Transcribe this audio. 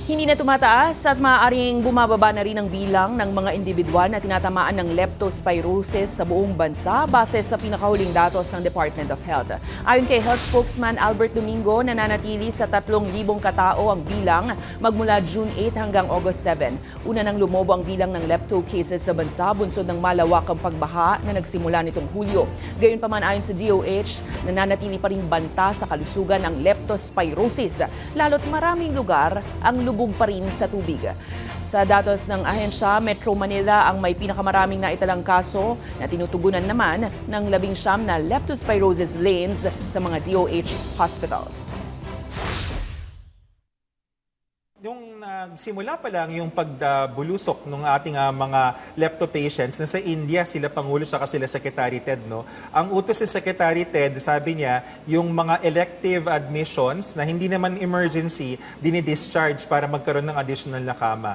Hindi na tumataas at maaaring bumababa na rin ang bilang ng mga individual na tinatamaan ng leptospirosis sa buong bansa base sa pinakahuling datos ng Department of Health. Ayon kay Health Spokesman Albert Domingo, nananatili sa 3,000 katao ang bilang magmula June 8 hanggang August 7. Una nang lumobo ang bilang ng lepto cases sa bansa bunsod ng malawakang pagbaha na nagsimula nitong Hulyo. Gayunpaman ayon sa DOH, nananatili pa rin banta sa kalusugan ang leptospirosis, lalo't maraming lugar ang lubog pa rin sa tubig. Sa datos ng ahensya, Metro Manila ang may pinakamaraming naitalang kaso na tinutugunan naman ng 19 na leptospirosis lanes sa mga DOH hospitals. Yung nagsimula pa lang yung pagbulusok ng ating mga lepto patients, nasa India sila Pangulo at sila Secretary Ted. No? Ang utos si Secretary Ted, sabi niya, yung mga elective admissions na hindi naman emergency, dinidischarge para magkaroon ng additional na kama.